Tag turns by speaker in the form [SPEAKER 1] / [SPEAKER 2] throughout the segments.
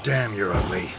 [SPEAKER 1] Damn, you're ugly.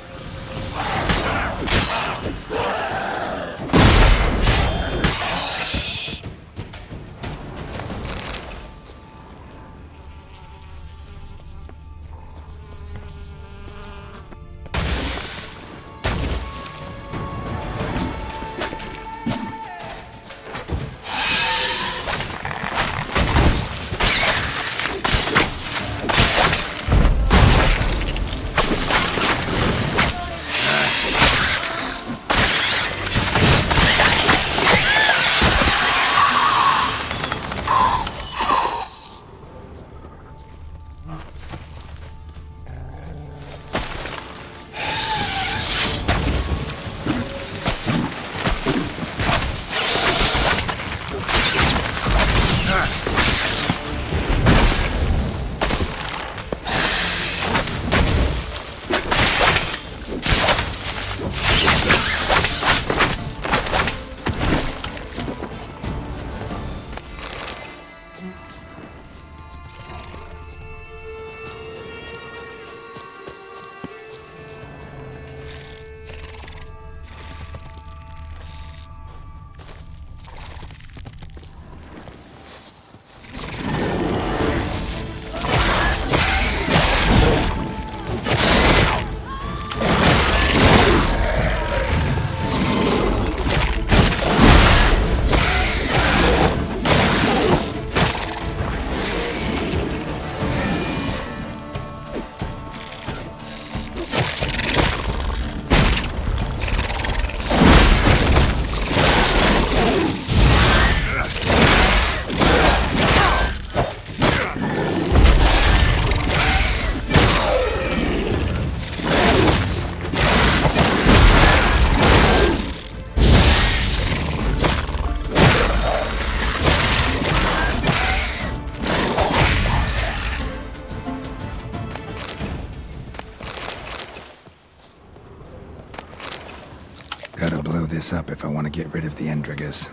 [SPEAKER 1] Gotta blow this up if I want to get rid of the Endriggers.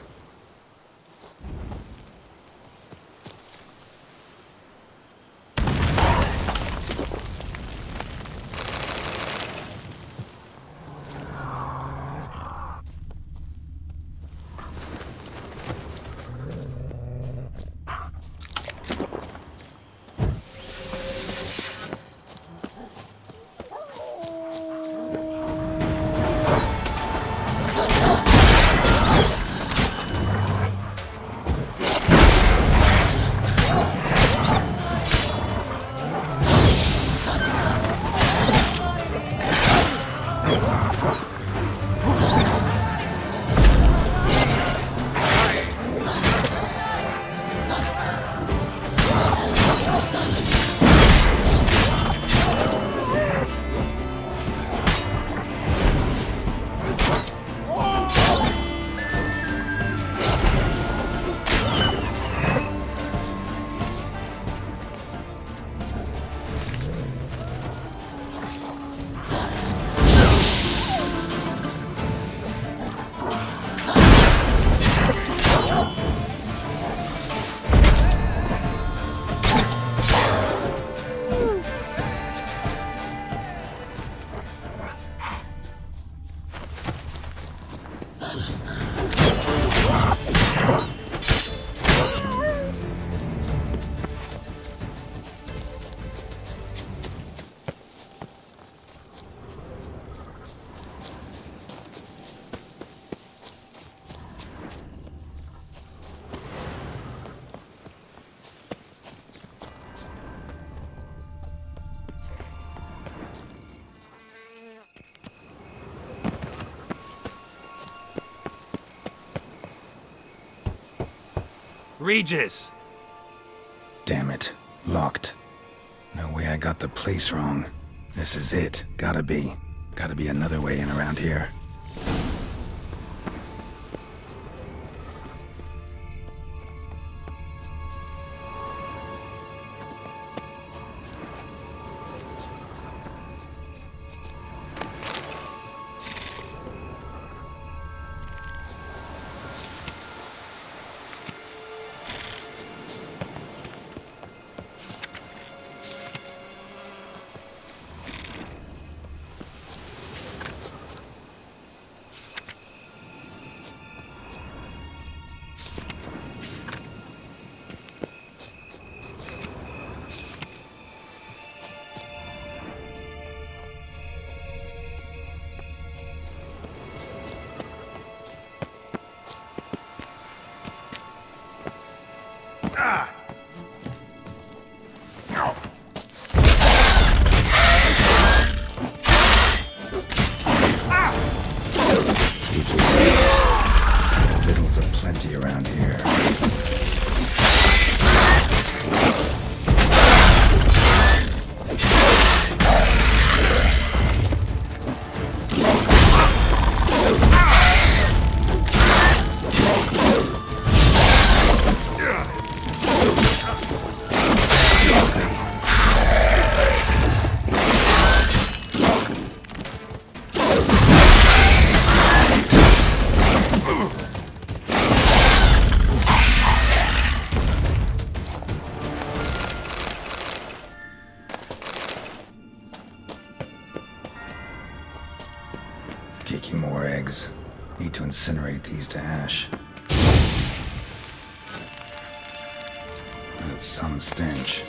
[SPEAKER 2] Regis!
[SPEAKER 1] Damn it. Locked. No way I got the place wrong. This is it. Gotta be. Gotta be another way in around here. incinerate these to ash. That's some stench.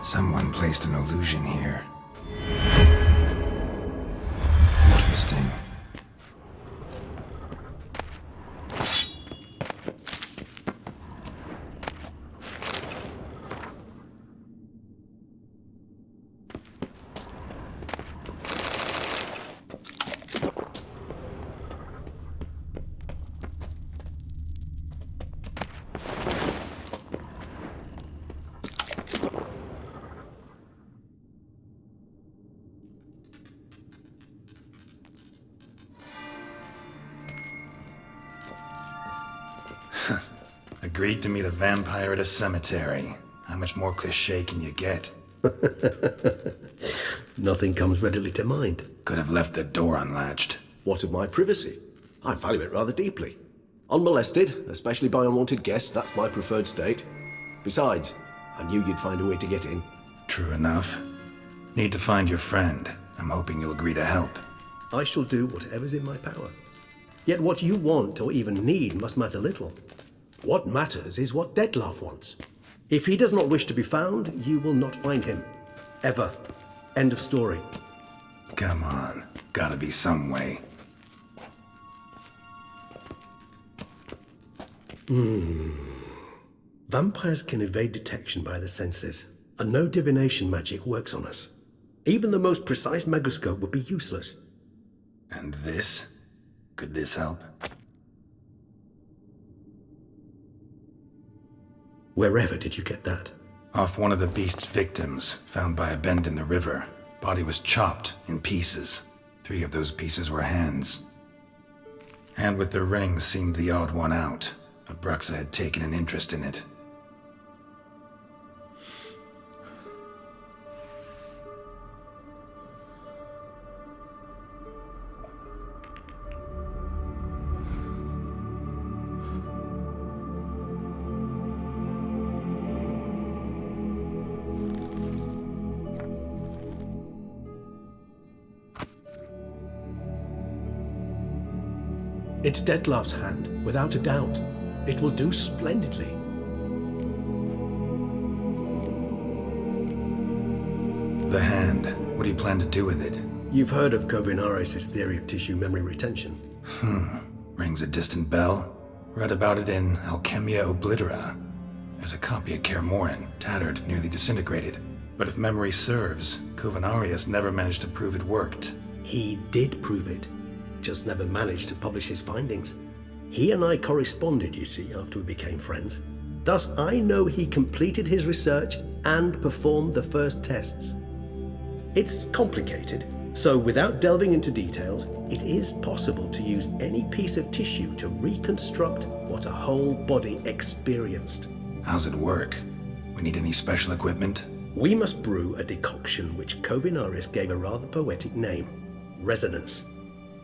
[SPEAKER 1] Someone placed an illusion here. Interesting. Agreed to meet a vampire at a cemetery. How much more cliché can you get?
[SPEAKER 2] Nothing comes readily to mind.
[SPEAKER 1] Could have left the door unlatched.
[SPEAKER 2] What of my privacy? I value it rather deeply. Unmolested, especially by unwanted guests, that's my preferred state. Besides, I knew you'd find a way to get in.
[SPEAKER 1] True enough. Need to find your friend. I'm hoping you'll agree to help.
[SPEAKER 2] I shall do whatever's in my power. Yet what you want or even need must matter little. What matters is what Dettlaff wants. If he does not wish to be found, you will not find him. Ever. End of story.
[SPEAKER 1] Come on. Gotta be some way.
[SPEAKER 2] Vampires can evade detection by the senses, and no divination magic works on us. Even the most precise megascope would be useless.
[SPEAKER 1] And this? Could this help?
[SPEAKER 2] Wherever did you get that?
[SPEAKER 1] Off one of the beast's victims, found by a bend in the river. Body was chopped in pieces. 3 of those pieces were hands. Hand with the ring seemed the odd one out. Subcrcibe had taken an interest in it.
[SPEAKER 2] It's Dettlaff's hand, without a doubt. It will do splendidly.
[SPEAKER 1] The hand. What do you plan to do with it?
[SPEAKER 2] You've heard of Kovinaris' theory of tissue memory retention.
[SPEAKER 1] Rings a distant bell. Read about it in Alchemia Oblitera. There's a copy at Kaer Morhen, tattered, nearly disintegrated. But if memory serves, Kovinaris never managed to prove it worked.
[SPEAKER 2] He did prove it, just never managed to publish his findings. He and I corresponded, you see, after we became friends. Thus, I know he completed his research and performed the first tests. It's complicated, so without delving into details, it is possible to use any piece of tissue to reconstruct what a whole body experienced.
[SPEAKER 1] How's it work? We need any special equipment?
[SPEAKER 2] We must brew a decoction which Kovinaris gave a rather poetic name: resonance.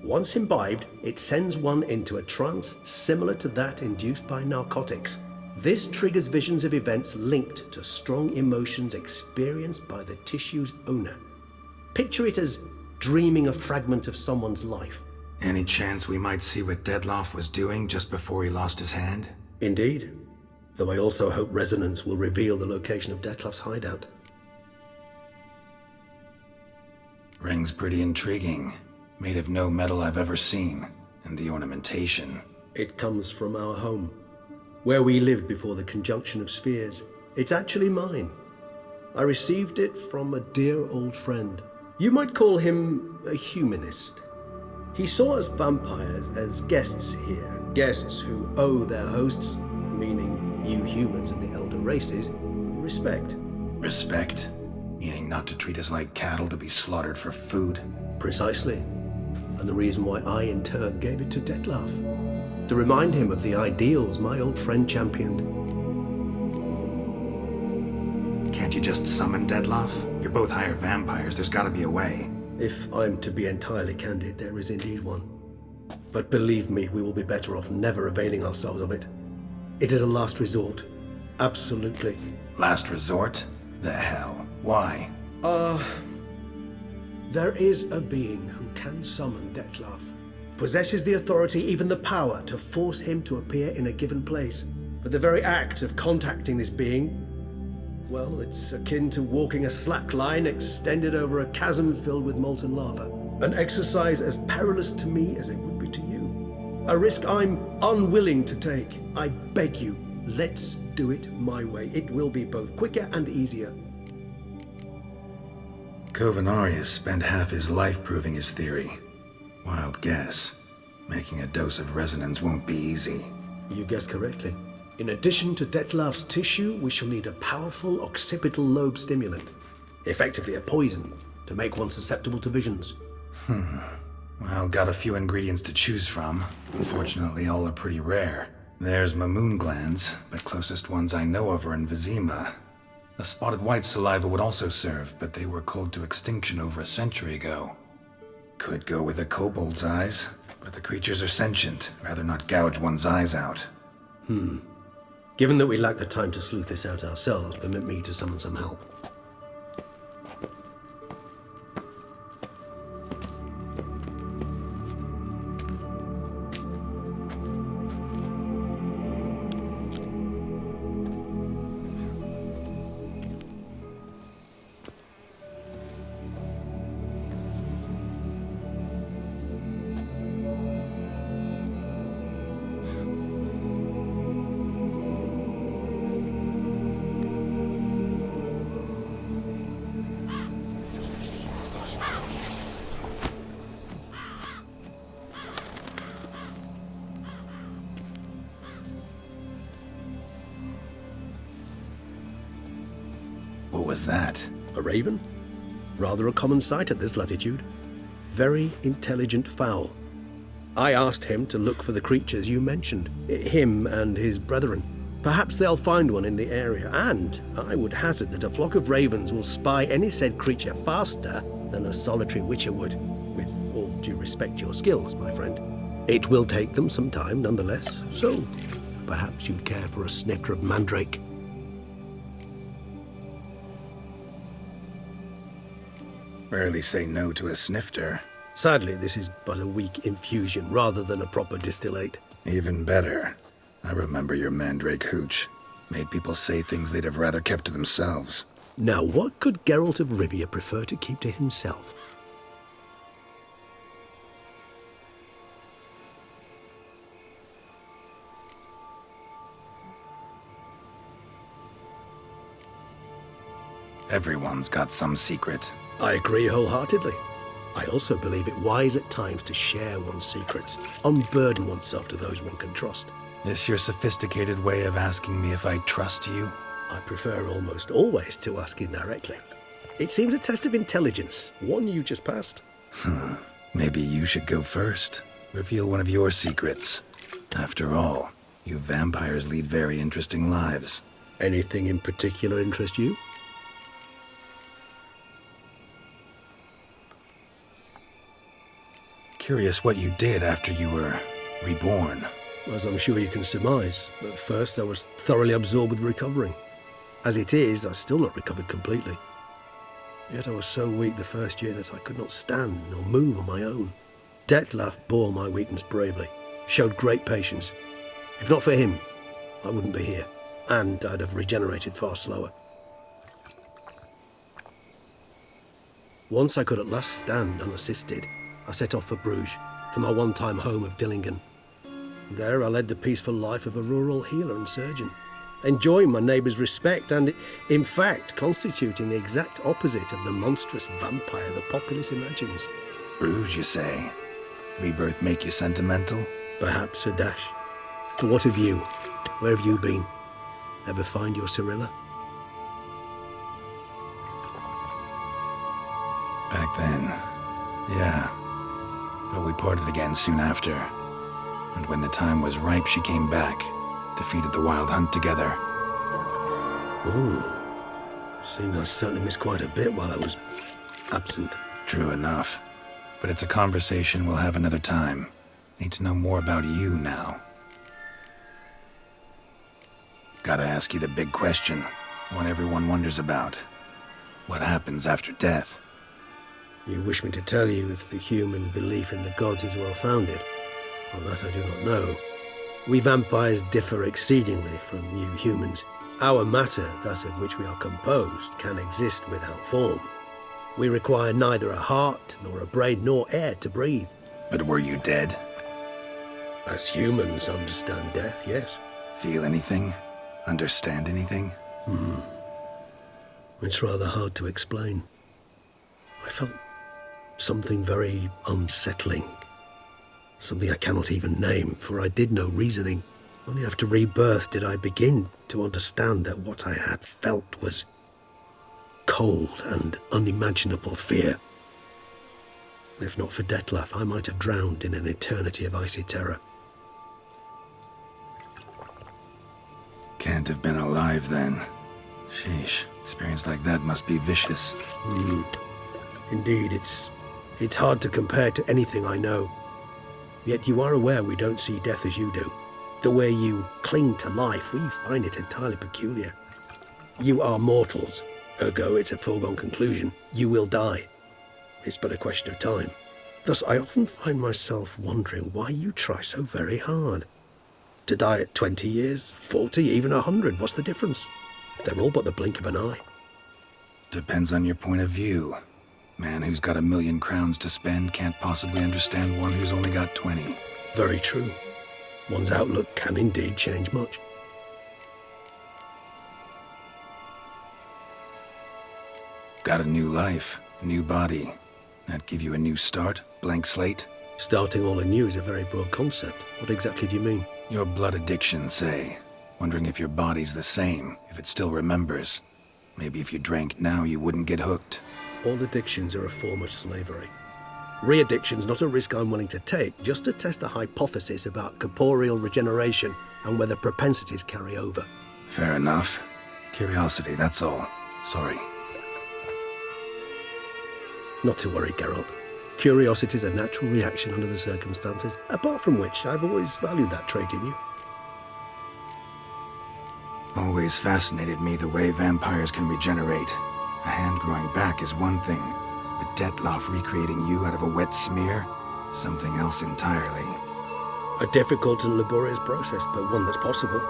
[SPEAKER 2] Once imbibed, it sends one into a trance similar to that induced by narcotics. This triggers visions of events linked to strong emotions experienced by the tissue's owner. Picture it as dreaming a fragment of someone's life.
[SPEAKER 1] Any chance we might see what Dettlaff was doing just before he lost his hand?
[SPEAKER 2] Indeed. Though I also hope resonance will reveal the location of Dettlaff's hideout.
[SPEAKER 1] Ring's pretty intriguing. Made of no metal I've ever seen. And the ornamentation.
[SPEAKER 2] It comes from our home, where we lived before the conjunction of spheres. It's actually mine. I received it from a dear old friend. You might call him a humanist. He saw us vampires as guests here, guests who owe their hosts, meaning you humans and the elder races, respect.
[SPEAKER 1] Respect? Meaning not to treat us like cattle to be slaughtered for food?
[SPEAKER 2] Precisely. And the reason why I, in turn, gave it to Detlef. To remind him of the ideals my old friend championed.
[SPEAKER 1] Can't you just summon Detlef? You're both higher vampires, there's gotta be a way.
[SPEAKER 2] If I'm to be entirely candid, there is indeed one. But believe me, we will be better off never availing ourselves of it. It is a last resort. Absolutely.
[SPEAKER 1] Last resort? The hell? Why?
[SPEAKER 2] There is a being who can summon Detlef. Possesses the authority, even the power, to force him to appear in a given place. But the very act of contacting this being, well, it's akin to walking a slack line extended over a chasm filled with molten lava. An exercise as perilous to me as it would be to you. A risk I'm unwilling to take. I beg you, let's do it my way. It will be both quicker and easier.
[SPEAKER 1] Covenarius spent half his life proving his theory. Wild guess. Making a dose of resonance won't be easy.
[SPEAKER 2] You guessed correctly. In addition to Detlef's tissue, we shall need a powerful occipital lobe stimulant. Effectively a poison, to make one susceptible to visions.
[SPEAKER 1] Well, got a few ingredients to choose from. Unfortunately, all are pretty rare. There's Mamoon glands, but closest ones I know of are in Vizima. A spotted white saliva would also serve, but they were cold to extinction over a century ago. Could go with a kobold's eyes, but the creatures are sentient. Rather not gouge one's eyes out.
[SPEAKER 2] Given that we lack the time to sleuth this out ourselves, permit me to summon some help.
[SPEAKER 1] What was that?
[SPEAKER 2] A raven? Rather a common sight at this latitude. Very intelligent fowl. I asked him to look for the creatures you mentioned, him and his brethren. Perhaps they'll find one in the area, and I would hazard that a flock of ravens will spy any said creature faster than a solitary witcher would, with all due respect to your skills, my friend. It will take them some time, nonetheless, so perhaps you'd care for a snifter of mandrake.
[SPEAKER 1] Rarely say no to a snifter.
[SPEAKER 2] Sadly, this is but a weak infusion rather than a proper distillate.
[SPEAKER 1] Even better. I remember your mandrake hooch. Made people say things they'd have rather kept to themselves.
[SPEAKER 2] Now, what could Geralt of Rivia prefer to keep to himself?
[SPEAKER 1] Everyone's got some secret.
[SPEAKER 2] I agree wholeheartedly. I also believe it wise at times to share one's secrets, unburden oneself to those one can trust.
[SPEAKER 1] This your sophisticated way of asking me if I trust you?
[SPEAKER 2] I prefer almost always to ask indirectly. It seems a test of intelligence, one you just passed.
[SPEAKER 1] Maybe you should go first. Reveal one of your secrets. After all, you vampires lead very interesting lives.
[SPEAKER 2] Anything in particular interest you?
[SPEAKER 1] Curious what you did after you were reborn.
[SPEAKER 2] As I'm sure you can surmise, at first I was thoroughly absorbed with recovering. As it is, I've still not recovered completely. Yet I was so weak the first year that I could not stand or move on my own. Detlef bore my weakness bravely, showed great patience. If not for him, I wouldn't be here, and I'd have regenerated far slower. Once I could at last stand unassisted, I set off for Bruges, for my one-time home of Dillingen. There I led the peaceful life of a rural healer and surgeon, enjoying my neighbours' respect and, in fact, constituting the exact opposite of the monstrous vampire the populace imagines.
[SPEAKER 1] Bruges, you say? Rebirth make you sentimental?
[SPEAKER 2] Perhaps a dash. But what of you? Where have you been? Ever find your Cyrilla?
[SPEAKER 1] Back then, yeah. But we parted again soon after. And when the time was ripe, she came back, defeated the Wild Hunt together.
[SPEAKER 2] Seems I certainly missed quite a bit while I was absent.
[SPEAKER 1] True enough. But it's a conversation we'll have another time. Need to know more about you now. Gotta ask you the big question, one everyone wonders about. What happens after death?
[SPEAKER 2] You wish me to tell you if the human belief in the gods is well founded? Well, that I do not know. We vampires differ exceedingly from you humans. Our matter, that of which we are composed, can exist without form. We require neither a heart, nor a brain, nor air to breathe.
[SPEAKER 1] But were you dead?
[SPEAKER 2] As humans understand death, yes.
[SPEAKER 1] Feel anything? Understand anything?
[SPEAKER 2] It's rather hard to explain. I felt something very unsettling. Something I cannot even name, for I did no reasoning. Only after rebirth did I begin to understand that what I had felt was cold and unimaginable fear. If not for Detlef, I might have drowned in an eternity of icy terror.
[SPEAKER 1] Can't have been alive then. Sheesh, experience like that must be vicious.
[SPEAKER 2] Indeed, it's hard to compare to anything I know. Yet you are aware we don't see death as you do. The way you cling to life, we find it entirely peculiar. You are mortals, ergo it's a foregone conclusion. You will die. It's but a question of time. Thus, I often find myself wondering why you try so very hard. To die at 20 years, 40, even 100, what's the difference? They're all but the blink of an eye.
[SPEAKER 1] Depends on your point of view. Man who's got 1,000,000 crowns to spend can't possibly understand one who's only got 20.
[SPEAKER 2] Very true. One's outlook can indeed change much.
[SPEAKER 1] Got a new life, a new body. That give you a new start? Blank slate?
[SPEAKER 2] Starting all anew is a very broad concept. What exactly do you mean?
[SPEAKER 1] Your blood addiction, say. Wondering if your body's the same, if it still remembers. Maybe if you drank now, you wouldn't get hooked.
[SPEAKER 2] All addictions are a form of slavery. Re-addiction's not a risk I'm willing to take, just to test a hypothesis about corporeal regeneration and whether propensities carry over.
[SPEAKER 1] Fair enough. Curiosity, that's all. Sorry.
[SPEAKER 2] Not to worry, Geralt. Curiosity's a natural reaction under the circumstances, apart from which I've always valued that trait in you.
[SPEAKER 1] Always fascinated me the way vampires can regenerate. A hand growing back is one thing, but Detlef recreating you out of a wet smear? Something else entirely.
[SPEAKER 2] A difficult and laborious process, but one that's possible,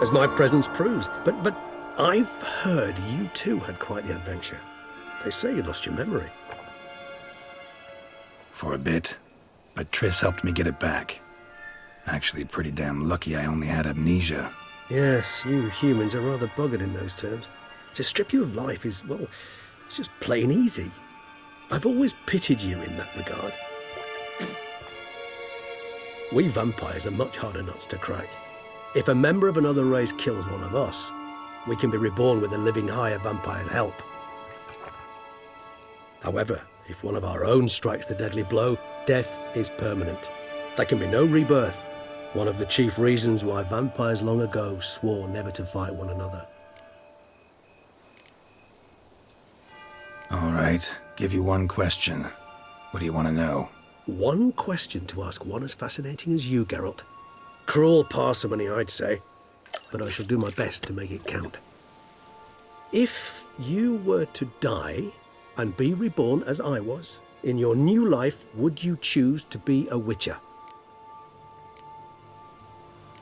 [SPEAKER 2] as my presence proves. But I've heard you too had quite the adventure. They say you lost your memory.
[SPEAKER 1] For a bit, but Triss helped me get it back. Actually, pretty damn lucky I only had amnesia.
[SPEAKER 2] Yes, you humans are rather buggered in those terms. To strip you of life is, well, it's just plain easy. I've always pitied you in that regard. We vampires are much harder nuts to crack. If a member of another race kills one of us, we can be reborn with a living higher vampire's help. However, if one of our own strikes the deadly blow, death is permanent. There can be no rebirth. One of the chief reasons why vampires long ago swore never to fight one another.
[SPEAKER 1] All right, give you one question. What do you want to know?
[SPEAKER 2] One question to ask one as fascinating as you, Geralt. Cruel parsimony, I'd say, but I shall do my best to make it count. If you were to die and be reborn as I was, in your new life, would you choose to be a witcher?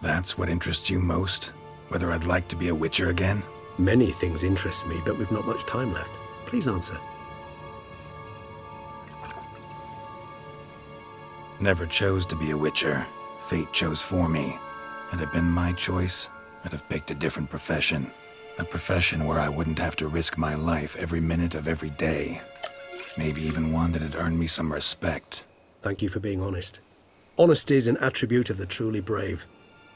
[SPEAKER 1] That's what interests you most? Whether I'd like to be a witcher again?
[SPEAKER 2] Many things interest me, but we've not much time left. Please answer.
[SPEAKER 1] Never chose to be a witcher. Fate chose for me. Had it been my choice, I'd have picked a different profession. A profession where I wouldn't have to risk my life every minute of every day. Maybe even one that had earned me some respect.
[SPEAKER 2] Thank you for being honest. Honesty is an attribute of the truly brave,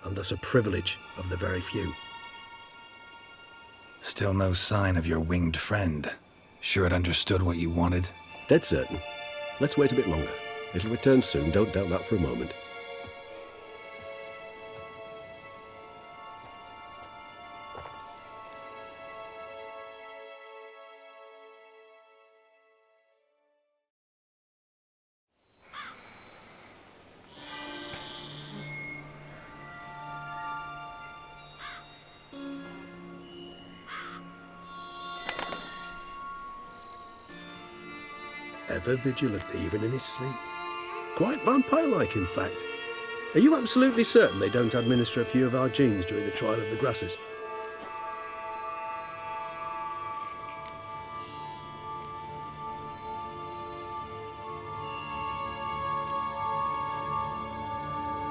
[SPEAKER 2] and thus a privilege of the very few.
[SPEAKER 1] Still no sign of your winged friend. Sure it understood what you wanted?
[SPEAKER 2] Dead certain. Let's wait a bit longer. It'll return soon, don't doubt that for a moment. Ever vigilant, even in his sleep. Quite vampire-like, in fact. Are you absolutely certain they don't administer a few of our genes during the trial of the grasses?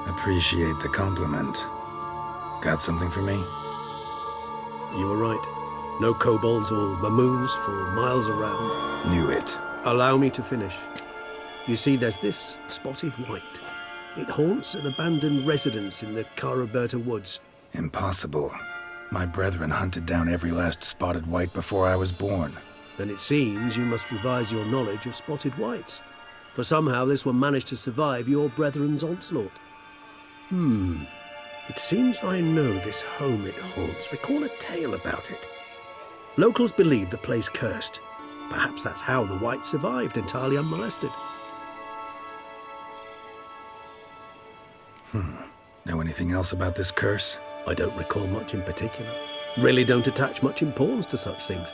[SPEAKER 1] Appreciate the compliment. Got something for me?
[SPEAKER 2] You were right. No kobolds or mamoons for miles around.
[SPEAKER 1] Knew it.
[SPEAKER 2] Allow me to finish. You see, there's this spotted white. It haunts an abandoned residence in the Caraberta woods.
[SPEAKER 1] Impossible. My brethren hunted down every last spotted white before I was born.
[SPEAKER 2] Then it seems you must revise your knowledge of spotted whites. For somehow this one managed to survive your brethren's onslaught. It seems I know this home it haunts. Recall a tale about it. Locals believe the place cursed. Perhaps that's how the white survived, entirely unmolested.
[SPEAKER 1] Know anything else about this curse?
[SPEAKER 2] I don't recall much in particular. Really don't attach much importance to such things.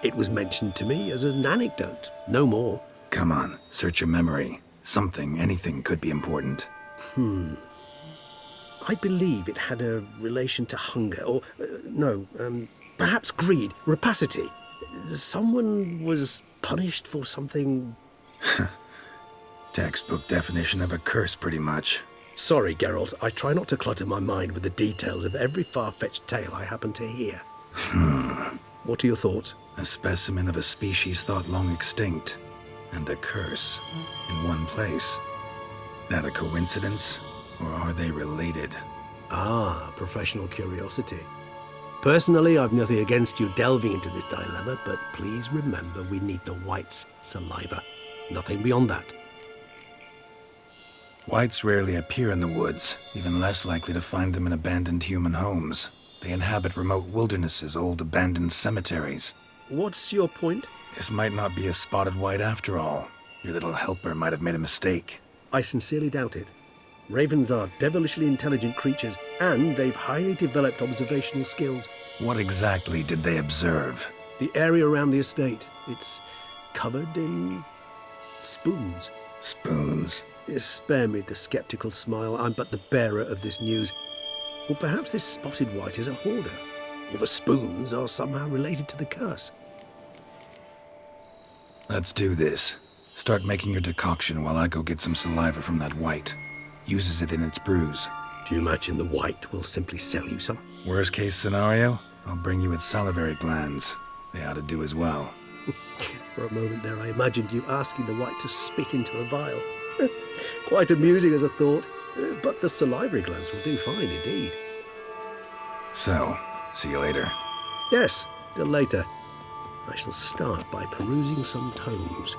[SPEAKER 2] It was mentioned to me as an anecdote, no more.
[SPEAKER 1] Come on, search your memory. Something, anything could be important.
[SPEAKER 2] I believe it had a relation to hunger, or, perhaps greed, rapacity. Someone was punished for something.
[SPEAKER 1] Textbook definition of a curse, pretty much.
[SPEAKER 2] Sorry, Geralt, I try not to clutter my mind with the details of every far-fetched tale I happen to hear. What are your thoughts?
[SPEAKER 1] A specimen of a species thought long extinct, and a curse in one place. That a coincidence, or are they related?
[SPEAKER 2] Ah, professional curiosity. Personally, I've nothing against you delving into this dilemma, but please remember we need the whites' saliva. Nothing beyond that.
[SPEAKER 1] Whites rarely appear in the woods, even less likely to find them in abandoned human homes. They inhabit remote wildernesses, old abandoned cemeteries.
[SPEAKER 2] What's your point?
[SPEAKER 1] This might not be a spotted white after all. Your little helper might have made a mistake.
[SPEAKER 2] I sincerely doubt it. Ravens are devilishly intelligent creatures, and they've highly developed observational skills.
[SPEAKER 1] What exactly did they observe?
[SPEAKER 2] The area around the estate, it's covered in spoons.
[SPEAKER 1] Spoons?
[SPEAKER 2] Spare me the skeptical smile. I'm but the bearer of this news. Or perhaps this spotted white is a hoarder. Or the spoons are somehow related to the curse.
[SPEAKER 1] Let's do this. Start making your decoction while I go get some saliva from that white. Uses it in its brews.
[SPEAKER 2] Do you imagine the white will simply sell you some?
[SPEAKER 1] Worst case scenario, I'll bring you its salivary glands. They ought to do as well.
[SPEAKER 2] For a moment there, I imagined you asking the white to spit into a vial. Quite amusing as a thought, but the salivary glands will do fine indeed.
[SPEAKER 1] So, see you later.
[SPEAKER 2] Yes, till later. I shall start by perusing some tomes.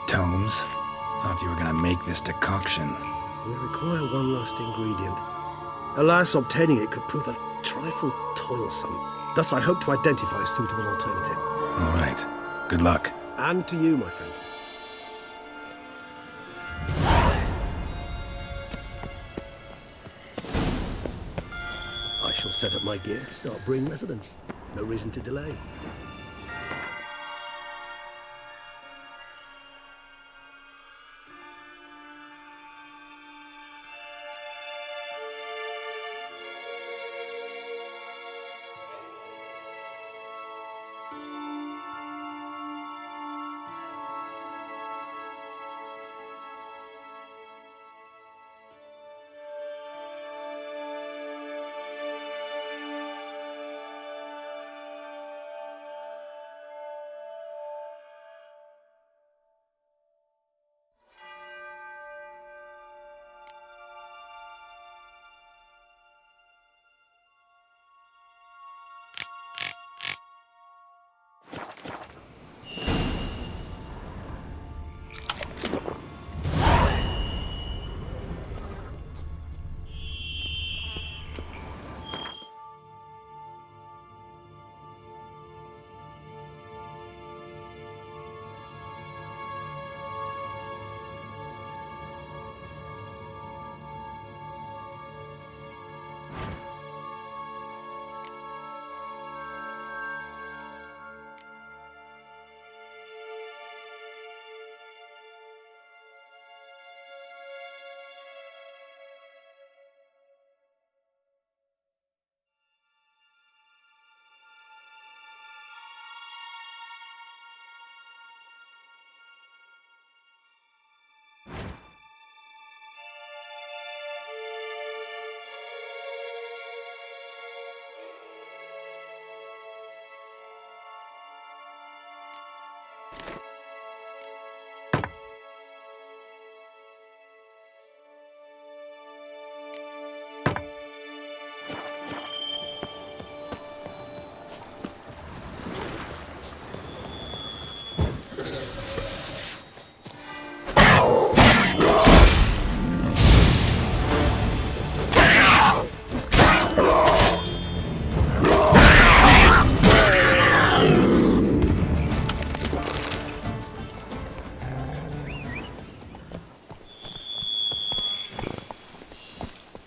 [SPEAKER 1] Tomes? Thought you were gonna make this decoction.
[SPEAKER 2] We require one last ingredient. Alas, obtaining it could prove a trifle toilsome. Thus, I hope to identify a suitable alternative.
[SPEAKER 1] All right. Good luck.
[SPEAKER 2] And to you, my friend. I shall set up my gear, start brewing residence. No reason to delay.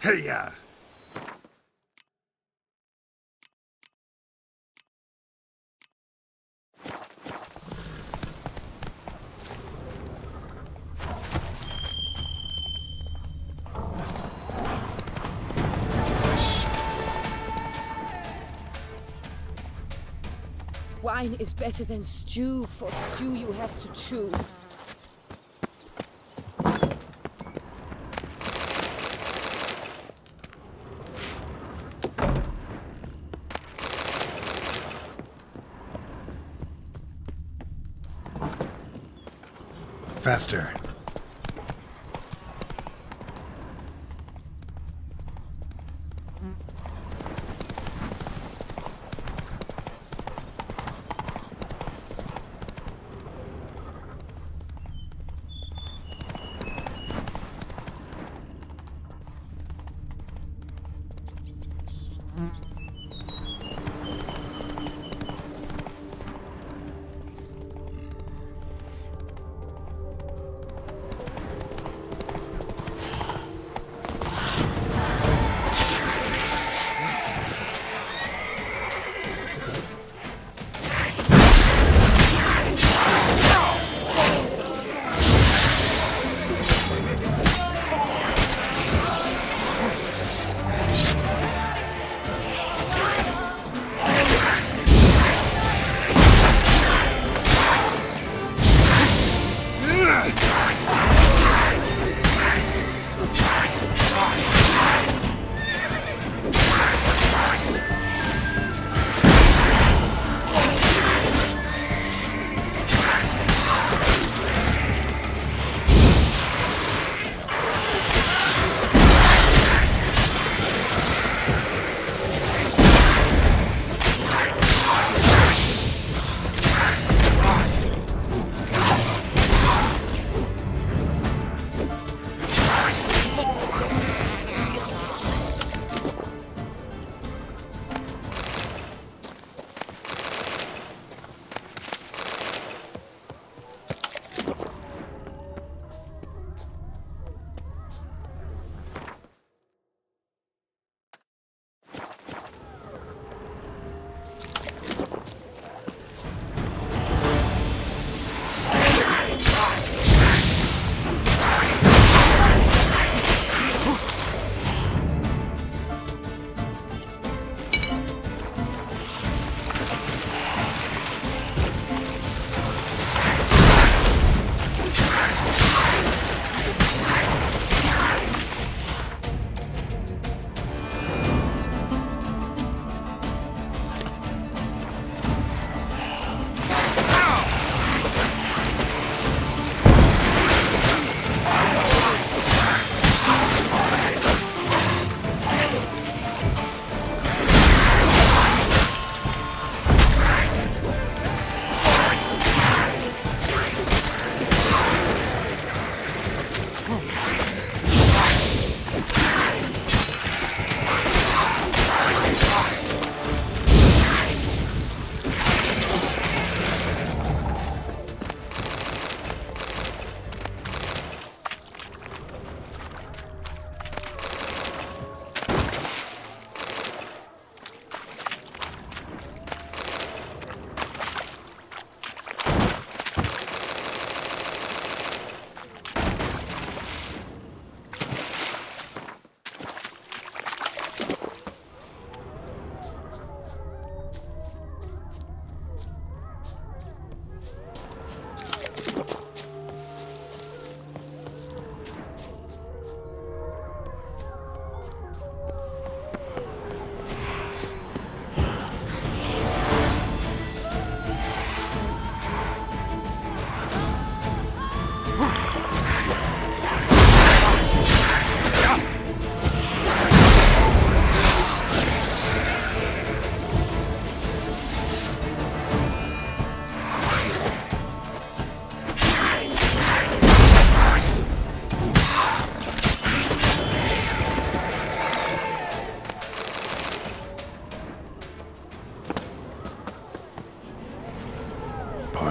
[SPEAKER 1] Hey-ya!
[SPEAKER 3] Wine is better than stew, for stew you have to chew.
[SPEAKER 1] Faster.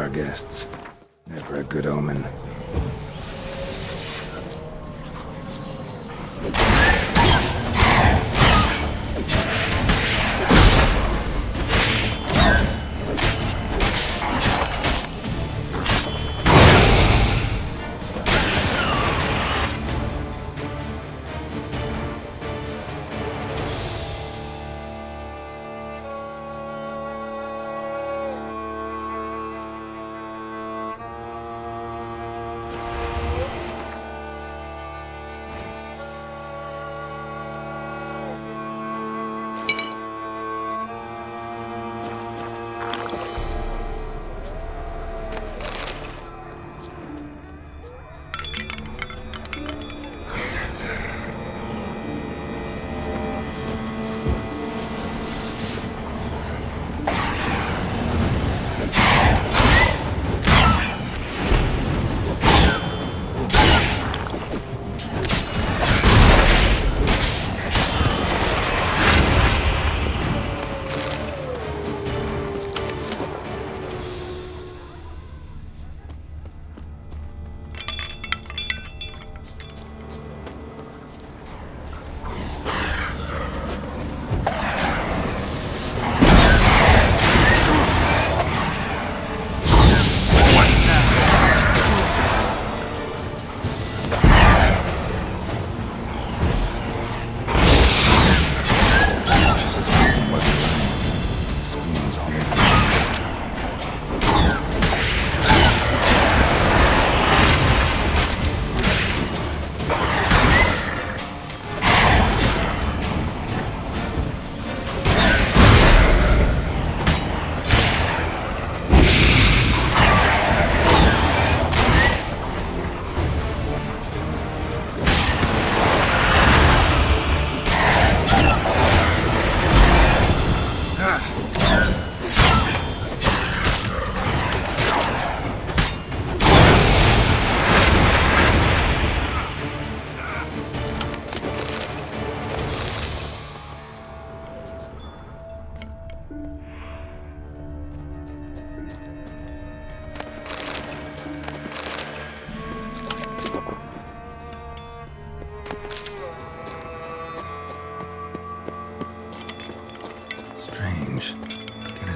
[SPEAKER 1] Our guests. Never a good omen.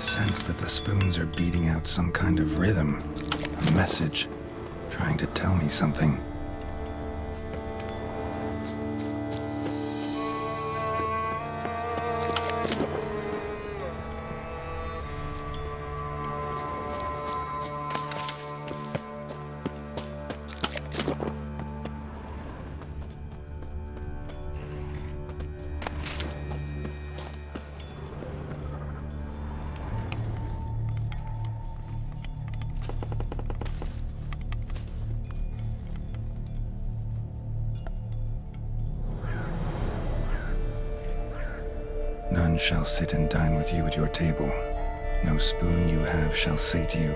[SPEAKER 1] sense that the spoons are beating out some kind of rhythm, a message, trying to tell me something. None shall sit and dine with you at your table. No spoon you have shall say to you,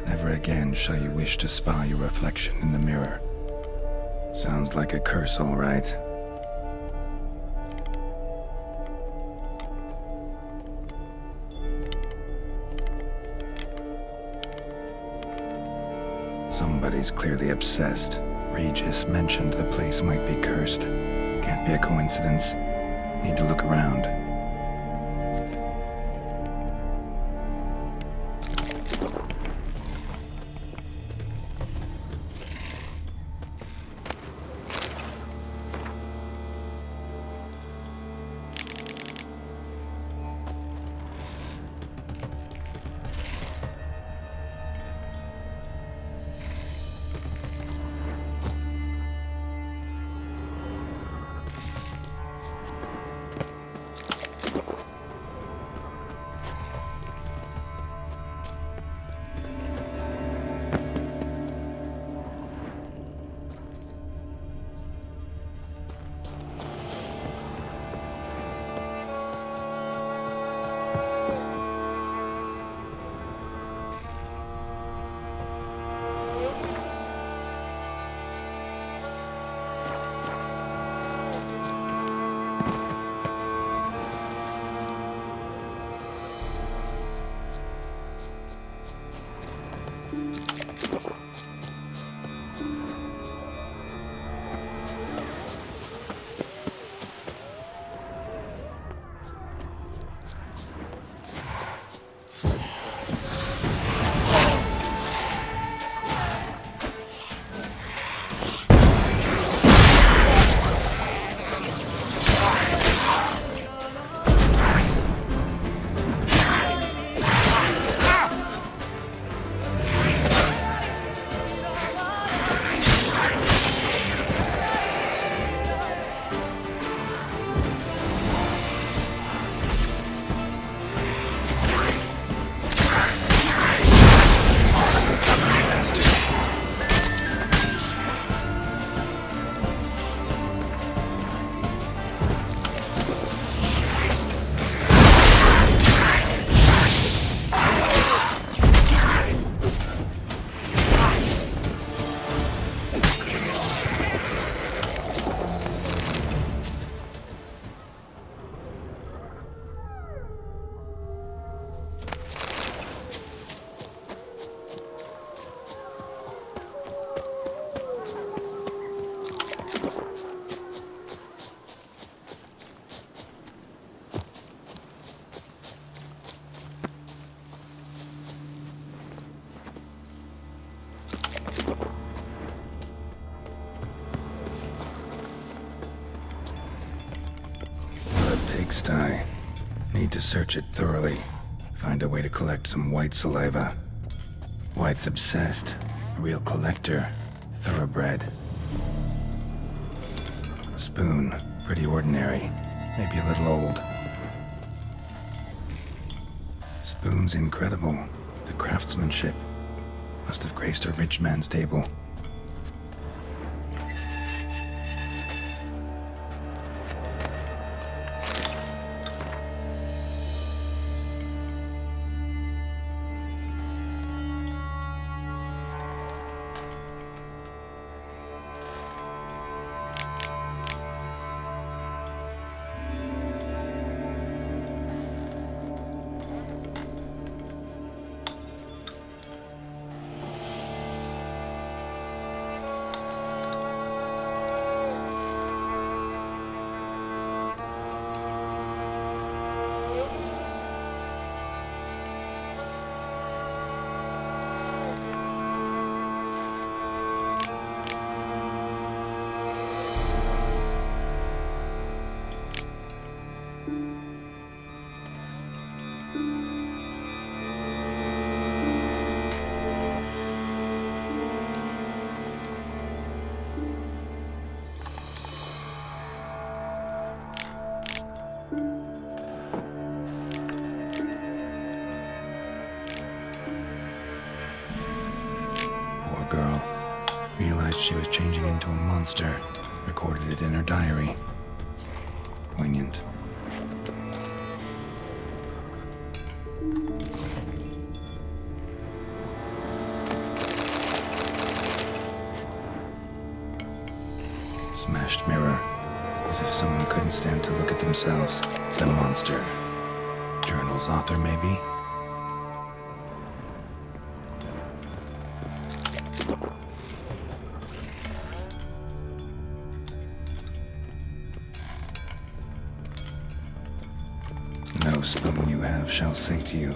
[SPEAKER 1] never again shall you wish to spy your reflection in the mirror. Sounds like a curse, all right. Somebody's clearly obsessed. Regis mentioned the place might be cursed. Can't be a coincidence. Need to look around. Pigsty. Need to search it thoroughly. Find a way to collect some white saliva. White's obsessed. A real collector. Thoroughbred. Spoon. Pretty ordinary. Maybe a little old. Spoon's incredible. The craftsmanship. Must have graced a rich man's table. she was changing into a monster, recorded it in her diary. Poignant. Smashed mirror, as if someone couldn't stand to look at themselves. The monster. Journal's author, maybe? No spoon you have shall sate you.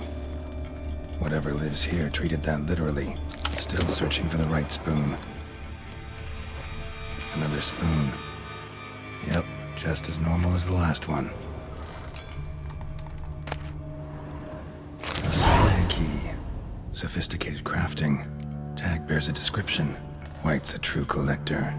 [SPEAKER 1] Whatever lives here treated that literally. Still searching for the right spoon. Another spoon. Yep, just as normal as the last one. A spoon key. Sophisticated crafting. Tag bears a description. White's a true collector.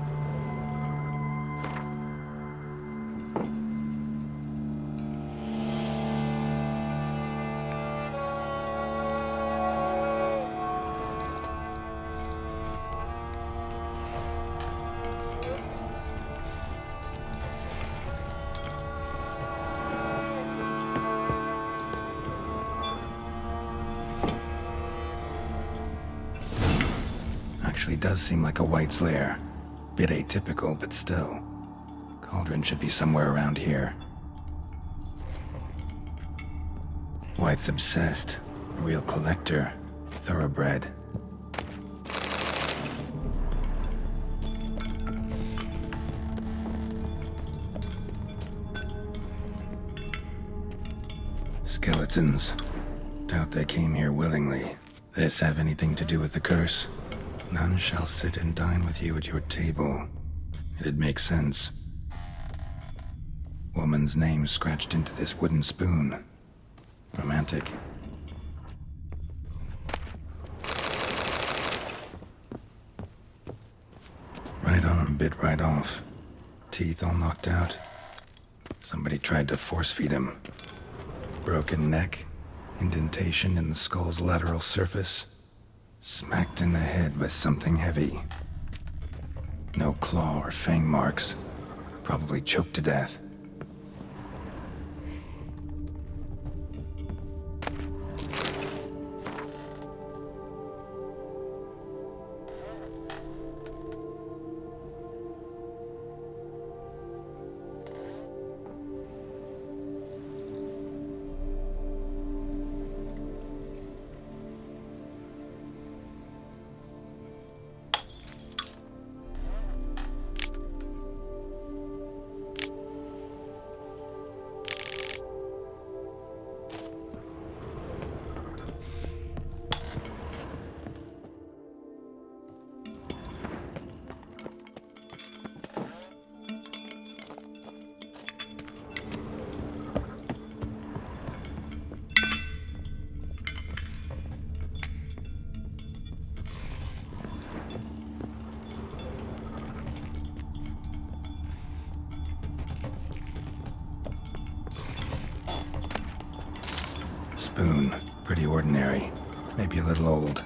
[SPEAKER 1] Actually does seem like a White's lair. Bit atypical, but still. Cauldron should be somewhere around here. White's obsessed. A real collector. Thoroughbred. Skeletons. Doubt they came here willingly. This have anything to do with the curse? None shall sit and dine with you at your table. It'd make sense. Woman's name scratched into this wooden spoon. Romantic. Right arm bit right off. Teeth all knocked out. Somebody tried to force feed him. Broken neck. Indentation in the skull's lateral surface. Smacked in the head with something heavy. No claw or fang marks. Probably choked to death. Spoon. Pretty ordinary. Maybe a little old.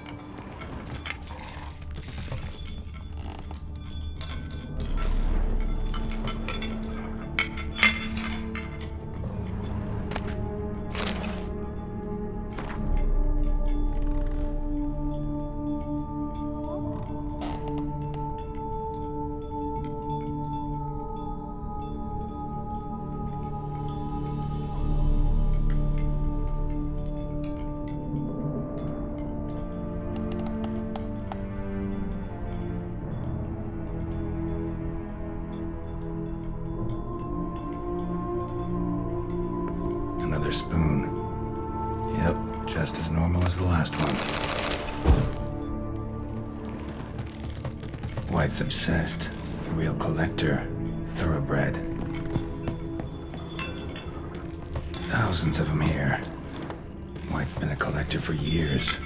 [SPEAKER 1] Another spoon. Yep, just as normal as the last one. White's obsessed. A real collector. Thoroughbred. Thousands of them here. White's been a collector for years.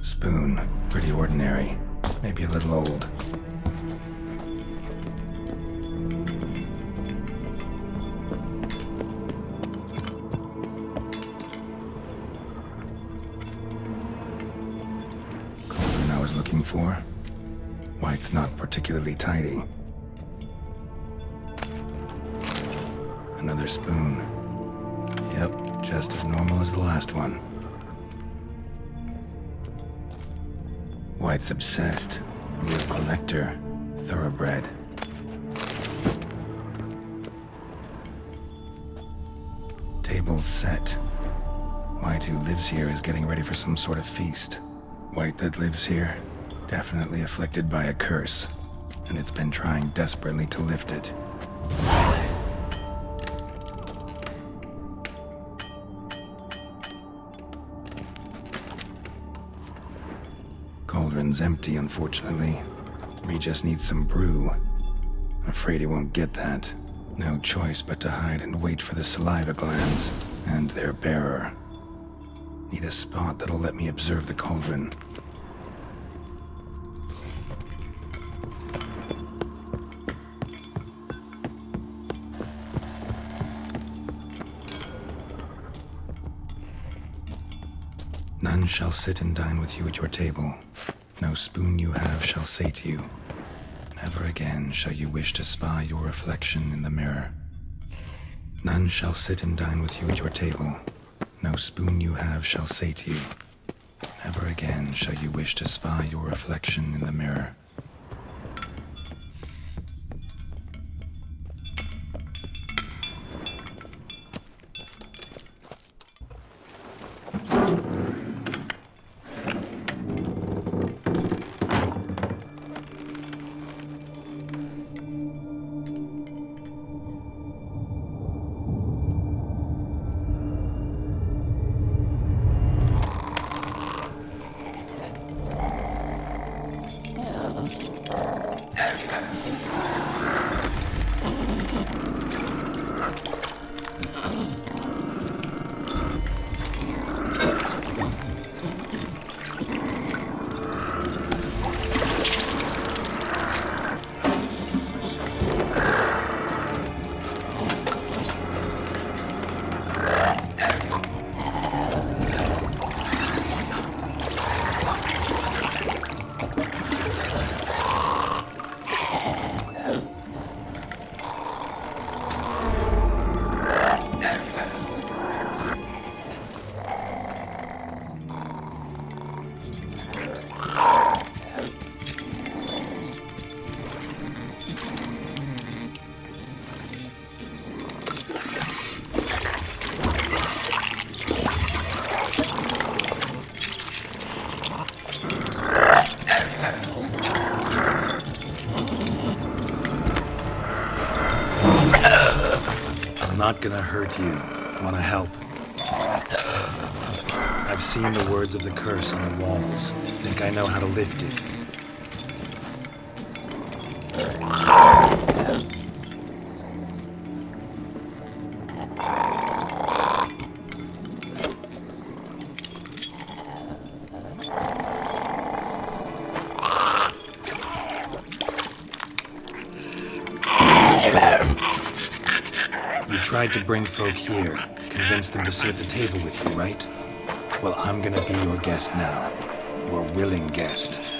[SPEAKER 1] Spoon. Pretty ordinary. Maybe a little old. before? White's not particularly tidy. Another spoon. Yep, just as normal as the last one. White's obsessed. Real collector. Thoroughbred. Table set. White, who lives here, is getting ready for some sort of feast. White that lives here, definitely afflicted by a curse, and it's been trying desperately to lift it. Cauldron's empty, unfortunately. We just need some brew. Afraid he won't get that. No choice but to hide and wait for the saliva glands and their bearer. Need a spot that'll let me observe the cauldron. None shall sit and dine with you at your table. No spoon you have shall sate you. Never again shall you wish to spy your reflection in the mirror. None shall sit and dine with you at your table. No spoon you have shall sate you. Never again shall you wish to spy your reflection in the mirror. Not gonna hurt you. Wanna help? I've seen the words of the curse on the walls. Think I know how to lift it. You tried to bring folk here, convince them to sit at the table with you, right? Well, I'm gonna be your guest now. Your willing guest.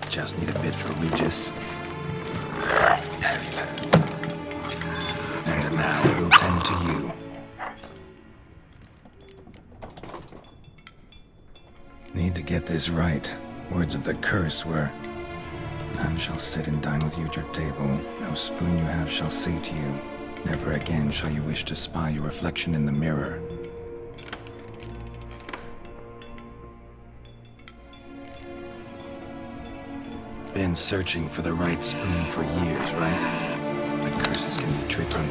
[SPEAKER 1] Just need a bit for Regis. And now we'll tend to you. Need to get this right. Words of the curse were, none shall sit and dine with you at your table. No spoon you have shall sate you. Never again shall you wish to spy your reflection in the mirror. Been searching for the right spoon for years, right? But curses can be tricky.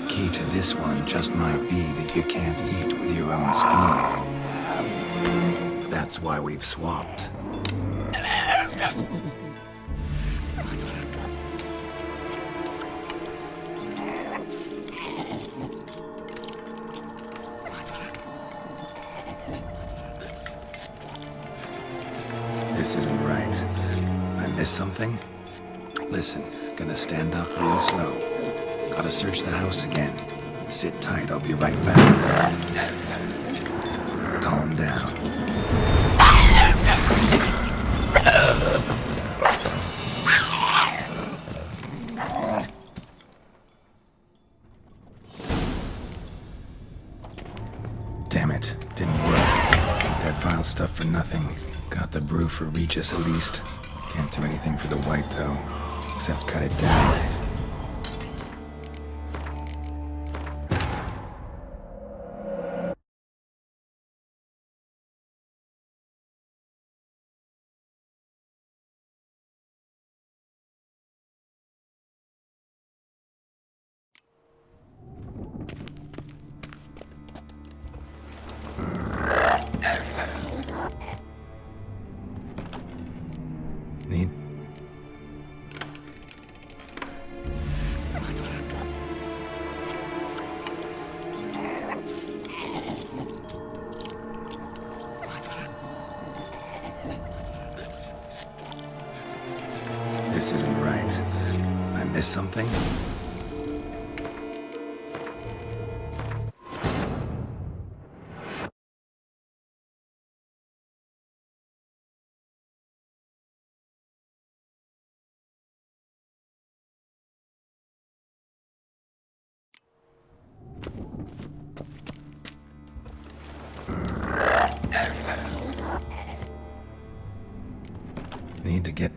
[SPEAKER 1] Key to this one just might be that you can't eat with your own spoon. That's why we've swapped. This isn't right. I'm miss something? Listen, gonna stand up real slow. Gotta search the house again. Sit tight, I'll be right back. Calm down. Damn it, didn't work. Got that vile stuff for nothing. Got the brew for Regis at least. Can't do anything for the white though, except cut it down. Need? This isn't right. I missed something? Need to get...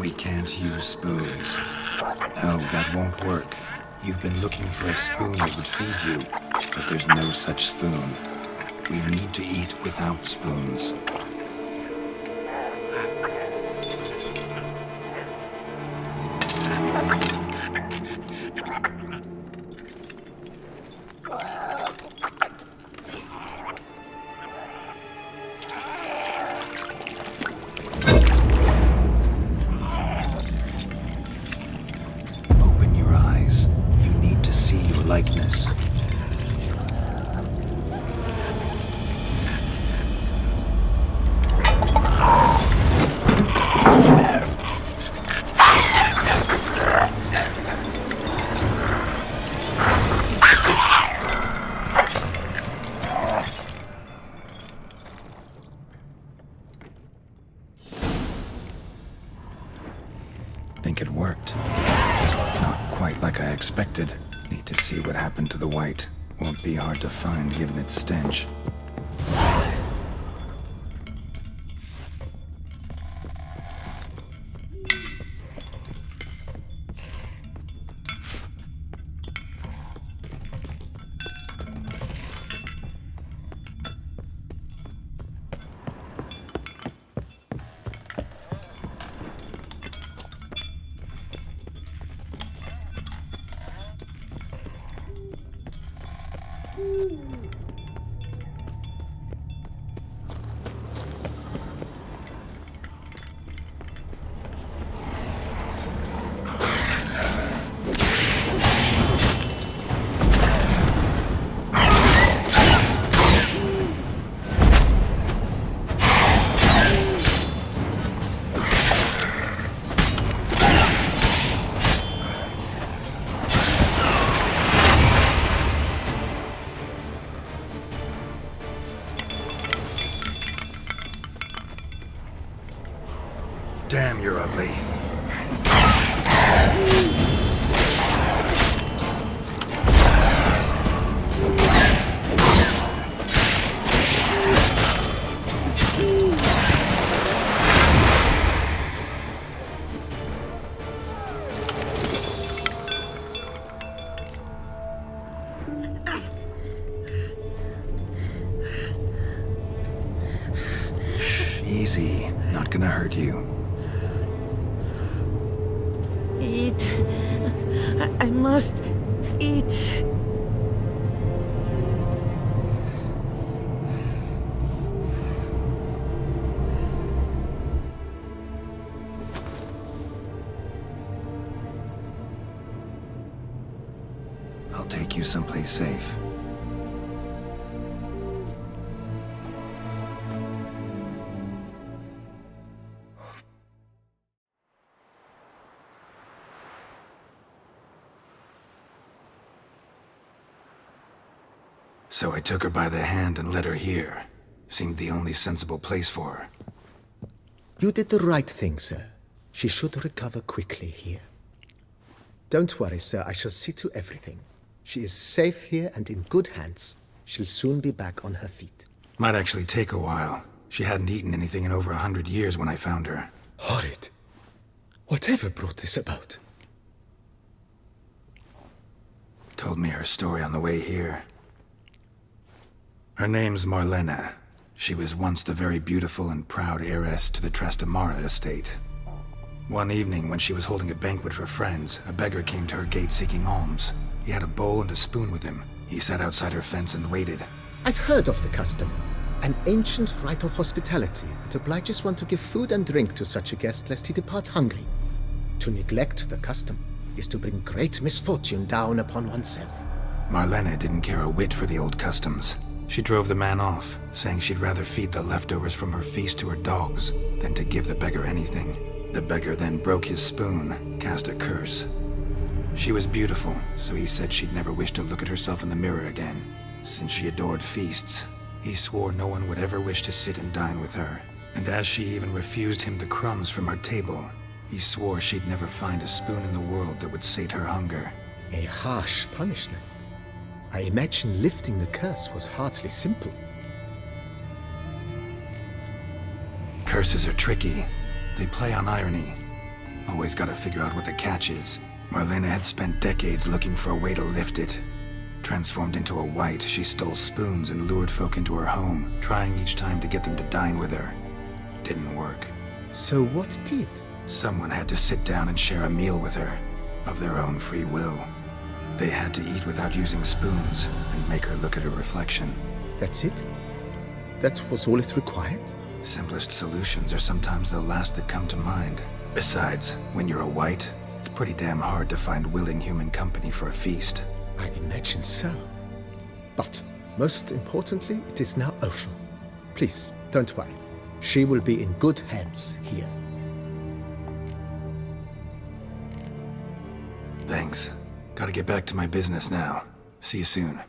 [SPEAKER 1] We can't use spoons. No, that won't work. You've been looking for a spoon that would feed you, but there's no such spoon. We need to eat without spoons. Open your eyes. You need to see your likeness. Think it worked. Just not quite like I expected. Need to see what happened to the white. Won't be hard to find given its stench. Damn, you're ugly. Shh, easy. Not gonna hurt you.
[SPEAKER 3] Eat. I must eat.
[SPEAKER 1] I'll take you someplace safe. So I took her by the hand and led her here. Seemed the only sensible place for her.
[SPEAKER 4] You did the right thing, sir. She should recover quickly here. Don't worry, sir. I shall see to everything. She is safe here and in good hands. She'll soon be back on her feet.
[SPEAKER 1] Might actually take a while. She hadn't eaten anything in over 100 years when I found her.
[SPEAKER 4] Horrid. Whatever brought this about?
[SPEAKER 1] Told me her story on the way here. Her name's Marlena. She was once the very beautiful and proud heiress to the Trastamara estate. One evening, when she was holding a banquet for friends, a beggar came to her gate seeking alms. He had a bowl and a spoon with him. He sat outside her fence and waited.
[SPEAKER 4] I've heard of the custom. An ancient rite of hospitality that obliges one to give food and drink to such a guest lest he depart hungry. To neglect the custom is to bring great misfortune down upon oneself.
[SPEAKER 1] Marlena didn't care a whit for the old customs. She drove the man off, saying she'd rather feed the leftovers from her feast to her dogs than to give the beggar anything. The beggar then broke his spoon, cast a curse. She was beautiful, so he said she'd never wish to look at herself in the mirror again. Since she adored feasts, he swore no one would ever wish to sit and dine with her. And as she even refused him the crumbs from her table, he swore she'd never find a spoon in the world that would sate her hunger.
[SPEAKER 4] A harsh punishment. I imagine lifting the curse was hardly simple.
[SPEAKER 1] Curses are tricky. They play on irony. Always gotta figure out what the catch is. Marlena had spent decades looking for a way to lift it. Transformed into a wight, she stole spoons and lured folk into her home, trying each time to get them to dine with her. Didn't work.
[SPEAKER 4] So what did?
[SPEAKER 1] Someone had to sit down and share a meal with her, of their own free will. They had to eat without using spoons, and make her look at her reflection.
[SPEAKER 4] That's it? That was all it required?
[SPEAKER 1] Simplest solutions are sometimes the last that come to mind. Besides, when you're a wight, it's pretty damn hard to find willing human company for a feast.
[SPEAKER 4] I imagine so. But, most importantly, it is now over. Please, don't worry. She will be in good hands here.
[SPEAKER 1] Thanks. Gotta get back to my business now. See you soon.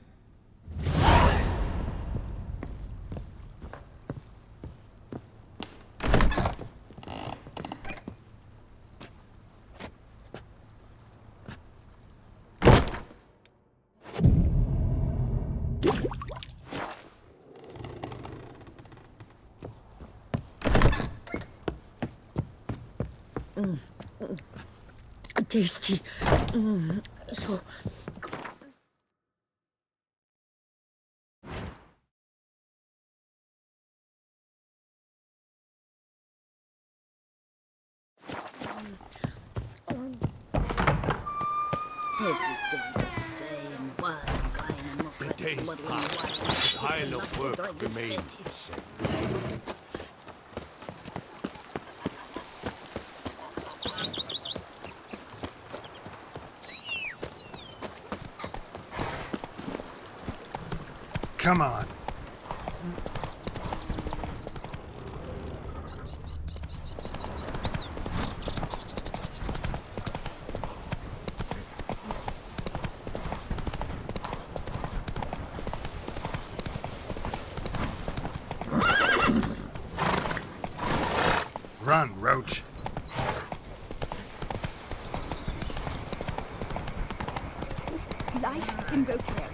[SPEAKER 3] Tasty. So... Every day the same. Why
[SPEAKER 5] The days pass, the pile of work remains the same.
[SPEAKER 1] Come on. Run, Roach.
[SPEAKER 3] Life in Beauclair.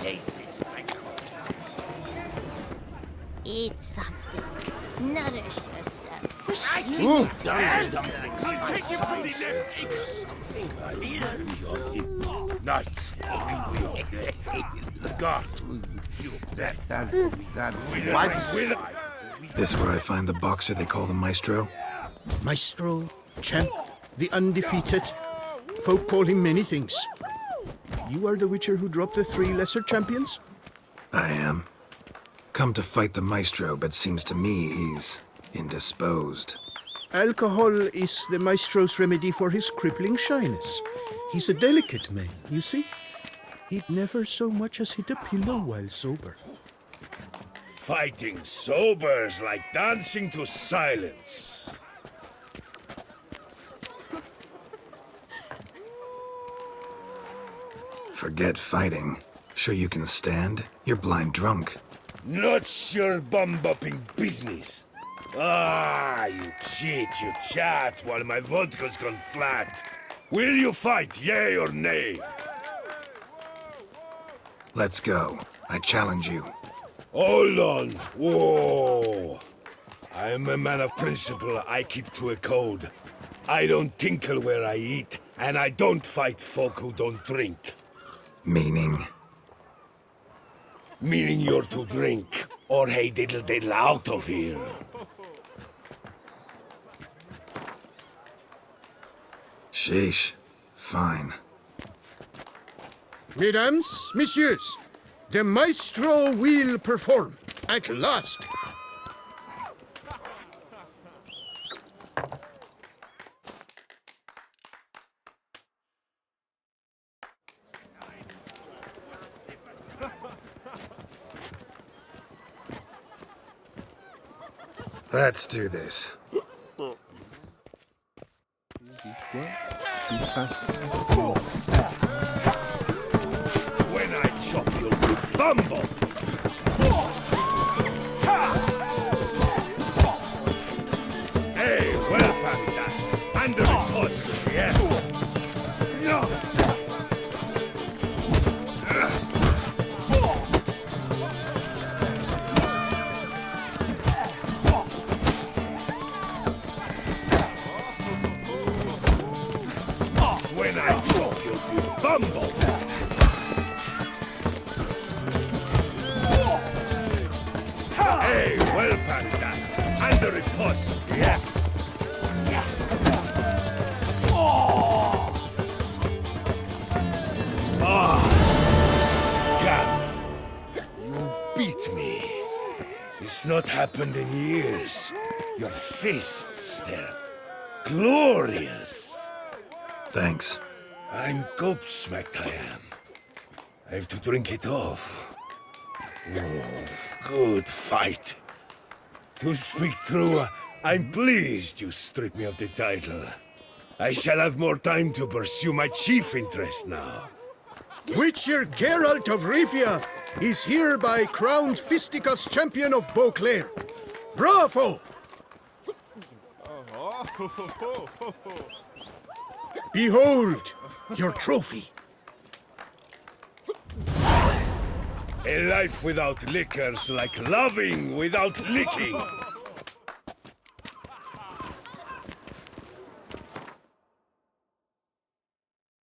[SPEAKER 5] Laces, I call it.
[SPEAKER 6] Eat something. Nourish yourself.
[SPEAKER 5] I'll take you from the left acres. Nice. Gartus.
[SPEAKER 1] This where I find the boxer they call the Maestro?
[SPEAKER 7] Maestro, champ, the undefeated. Folk call him many things. You are the Witcher who dropped the 3 lesser champions?
[SPEAKER 1] I am. Come to fight the Maestro, but seems to me he's indisposed.
[SPEAKER 7] Alcohol is the Maestro's remedy for his crippling shyness. He's a delicate man, you see? He'd never so much as hit a pillow while sober.
[SPEAKER 5] Fighting sober's like dancing to silence.
[SPEAKER 1] Forget fighting. Sure you can stand? You're blind drunk.
[SPEAKER 5] Not your bum-bopping business. Ah, you cheat, you chat, while my vodka's gone flat. Will you fight, yay or nay?
[SPEAKER 1] Let's go. I challenge you.
[SPEAKER 5] Hold on. Whoa. I'm a man of principle. I keep to a code. I don't tinkle where I eat, and I don't fight folk who don't drink.
[SPEAKER 1] Meaning?
[SPEAKER 5] Meaning you're to drink, or hey diddle diddle out of here.
[SPEAKER 1] Sheesh. Fine.
[SPEAKER 7] Mesdames, messieurs, the Maestro will perform, at last.
[SPEAKER 1] Let's do this.
[SPEAKER 5] When I chop you, bumble! Hey, well parried that. Under the post, yes. When I chop you, you bumble! Hey, well parried that. Under the post, yes. Scum! You beat me. It's not happened in years. Your fists, they're glorious.
[SPEAKER 1] Thanks.
[SPEAKER 5] I'm gobsmacked, I am. I have to drink it off. Oh, good fight. To speak true, I'm pleased you stripped me of the title. I shall have more time to pursue my chief interest now.
[SPEAKER 7] Witcher Geralt of Rivia is hereby crowned Fisticuffs champion of Beauclair. Bravo! Behold your trophy.
[SPEAKER 5] A life without liquor's like loving without licking.